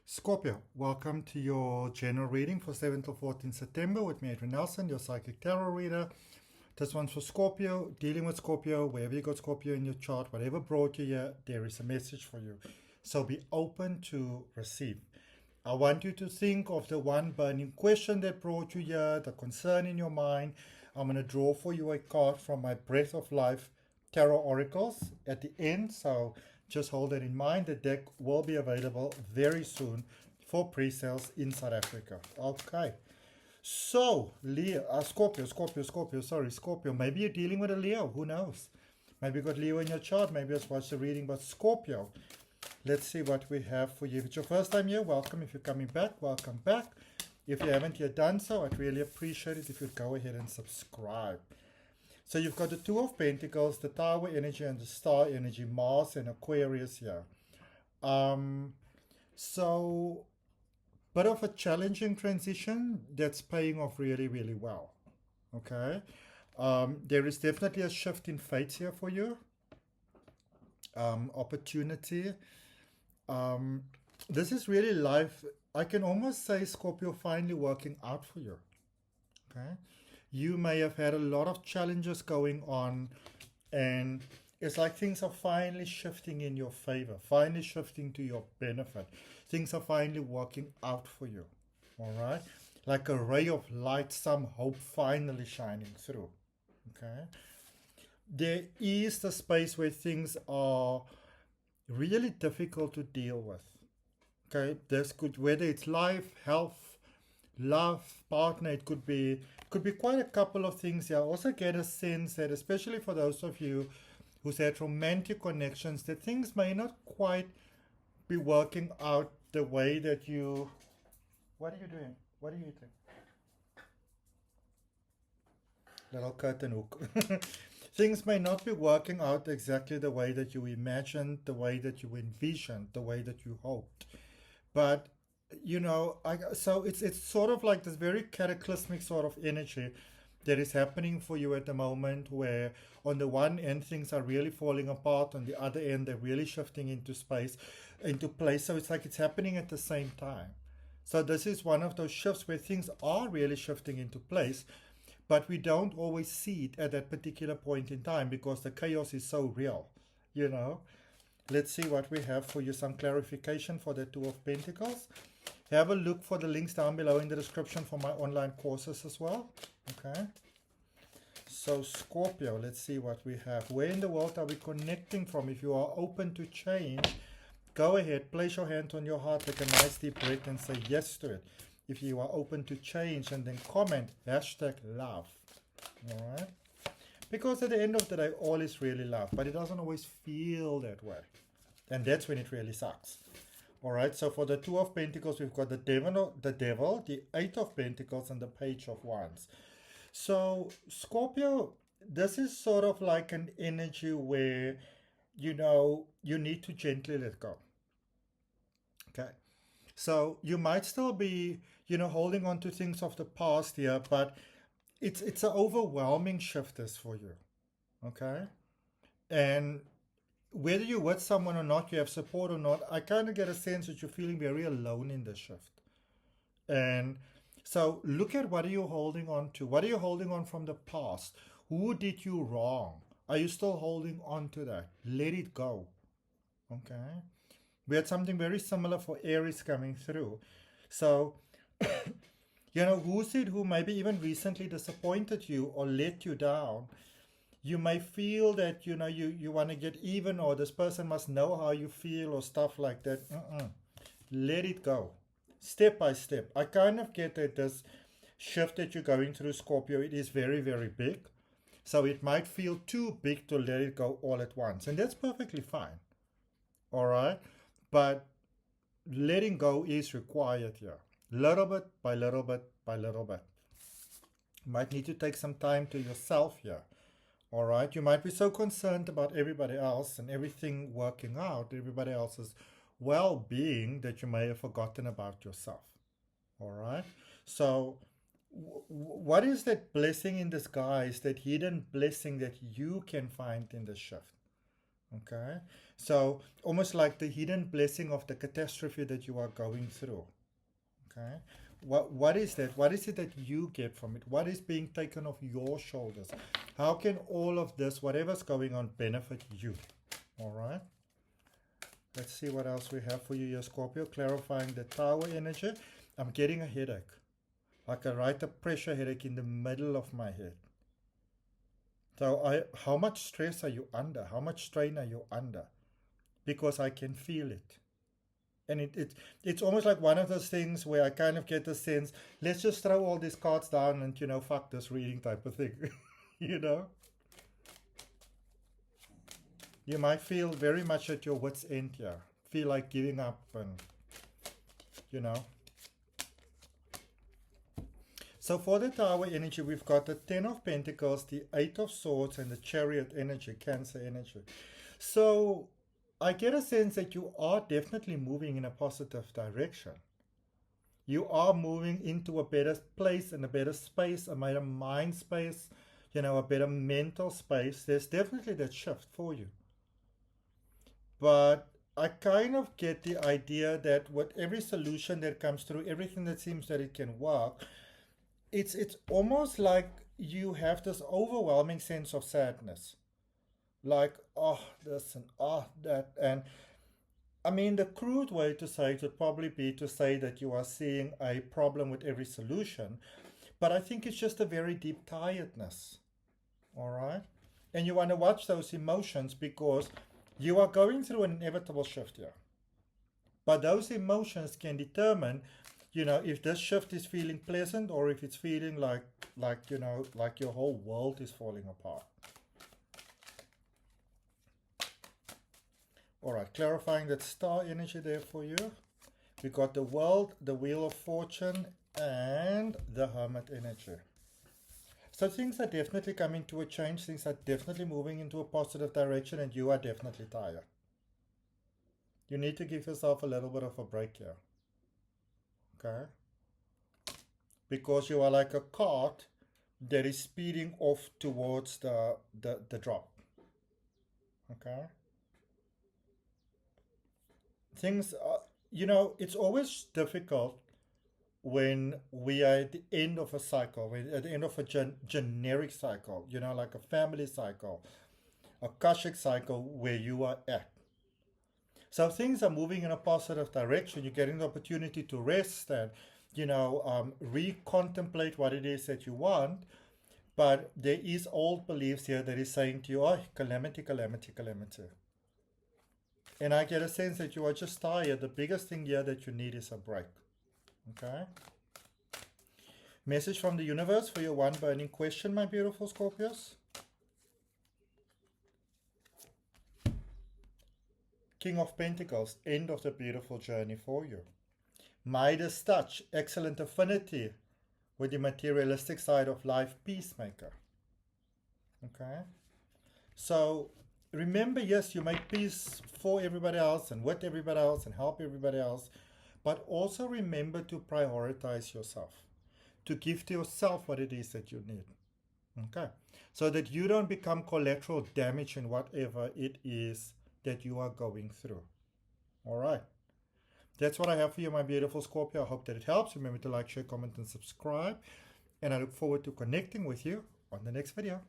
Scorpio, welcome to your general reading for 7th to 14th September with me, Adrian Nelson, your psychic tarot reader. This one's for Scorpio, dealing with Scorpio, wherever you got Scorpio in your chart, whatever brought you here, there is a message for you. So be open to receive. I want you to think of the one burning question that brought you here, the concern in your mind. I'm going to draw for you a card from my Breath of Life Tarot Oracles at the end. So just hold that in mind. The deck will be available very soon for pre-sales in South Africa. Okay. So, Leo, Scorpio. Maybe you're dealing with a Leo. Who knows? Maybe you got Leo in your chart. Maybe just watch the reading. But Scorpio, let's see what we have for you. If it's your first time here, welcome. If you're coming back, welcome back. If you haven't yet done so, I'd really appreciate it if you'd go ahead and subscribe. So you've got the Two of Pentacles, the Tower energy, and the Star energy, Mars and Aquarius here. So, bit of a challenging transition that's paying off really, really well. Okay. There is definitely a shift in fate here for you. Opportunity. This is really life. I can almost say Scorpio finally working out for you. Okay. You may have had a lot of challenges going on, and it's like things are finally shifting in your favor, finally shifting to your benefit. Things are finally working out for you. All right. Like a ray of light, some hope finally shining through. Okay. There is the space where things are really difficult to deal with. Okay. This could, whether it's life, health, love, partner, it could be quite a couple of things here. I also get a sense that, especially for those of you who's had romantic connections, that things may not quite be working out the way that you... What are you doing? What are you eating? Little curtain hook. Things may not be working out exactly the way that you imagined, the way that you envisioned, the way that you hoped. But you know, so it's sort of like this very cataclysmic sort of energy that is happening for you at the moment, where on the one end things are really falling apart, on the other end they're really shifting into place. So it's like it's happening at the same time. So this is one of those shifts where things are really shifting into place, but we don't always see it at that particular point in time because the chaos is so real, you know. Let's see what we have for you, some clarification for the Two of Pentacles. Have a look for the links down below in the description for my online courses as well. Okay. So Scorpio, let's see what we have. Where in the world are we connecting from? If you are open to change, go ahead, place your hand on your heart, take a nice deep breath and say yes to it. If you are open to change, and then comment #love. All right. Because at the end of the day, all is really love, but it doesn't always feel that way. And that's when it really sucks. All right, so for the Two of Pentacles, we've got the Devil, the Eight of Pentacles, and the Page of Wands. So, Scorpio, this is sort of like an energy where, you know, you need to gently let go. Okay. So, you might still be, you know, holding on to things of the past here, but it's an overwhelming shift this for you. Okay. And whether you're with someone or not, you have support or not, I kind of get a sense that you're feeling very alone in this shift. And so look at what are you holding on to? What are you holding on from the past? Who did you wrong? Are you still holding on to that? Let it go. Okay. We had something very similar for Aries coming through. So, you know, who's it who maybe even recently disappointed you or let you down? You may feel that, you know, you want to get even, or this person must know how you feel or stuff like that. Let it go. Step by step. I kind of get that this shift that you're going through, Scorpio, it is very, very big. So it might feel too big to let it go all at once. And that's perfectly fine. All right. But letting go is required here. Little bit by little bit by little bit. You might need to take some time to yourself here. All right, you might be so concerned about everybody else and everything working out, everybody else's well-being, that you may have forgotten about yourself. All right, so what is that blessing in disguise, that hidden blessing that you can find in this shift? Okay, so almost like the hidden blessing of the catastrophe that you are going through. Okay, what is that? What is it that you get from it? What is being taken off your shoulders? How can all of this, whatever's going on, benefit you? All right, let's see what else we have for you here, Scorpio. Clarifying the Tower energy. I'm getting a headache, like a right a pressure headache in the middle of my head. So how much stress are you under? How much strain are you under? Because I can feel it. And it's almost like one of those things where I kind of get the sense, let's just throw all these cards down and, fuck this reading type of thing. you know? You might feel very much at your wit's end here. Feel like giving up and, you know. So for the Tower energy, we've got the 10 of Pentacles, the 8 of Swords, and the Chariot energy, Cancer energy. So I get a sense that you are definitely moving in a positive direction. You are moving into a better place and a better space, a better mind space, a better mental space. There's definitely that shift for you. But I kind of get the idea that with every solution that comes through, everything that seems that it can work, it's almost like you have this overwhelming sense of sadness. Like, oh, this and oh, that. And I mean, the crude way to say it would probably be to say that you are seeing a problem with every solution. But I think it's just a very deep tiredness. All right? And you want to watch those emotions because you are going through an inevitable shift here. But those emotions can determine, if this shift is feeling pleasant or if it's feeling like your whole world is falling apart. All right, clarifying that star energy there for you. We got the World, the Wheel of Fortune, and the Hermit energy. So things are definitely coming to a change. Things are definitely moving into a positive direction, and you are definitely tired. You need to give yourself a little bit of a break here. Okay? Because you are like a cart that is speeding off towards the drop. Okay? Things are, it's always difficult when we are at the end of a cycle, at the end of a generic cycle, like a family cycle, a Akashic cycle where you are at. So things are moving in a positive direction. You're getting the opportunity to rest and, recontemplate what it is that you want. But there is old beliefs here that is saying to you, oh, calamity, calamity, calamity. And I get a sense that you are just tired. The biggest thing here that you need is a break. Okay? Message from the universe for your one burning question, my beautiful Scorpios. King of Pentacles, end of the beautiful journey for you. Midas touch, excellent affinity with the materialistic side of life, peacemaker. Okay? So remember, yes, you make peace for everybody else and with everybody else and help everybody else, but also remember to prioritize yourself, to give to yourself what it is that you need. Okay? So that you don't become collateral damage in whatever it is that you are going through. All right. That's what I have for you, my beautiful Scorpio. I hope that it helps. Remember to like, share, comment, and subscribe. And I look forward to connecting with you on the next video.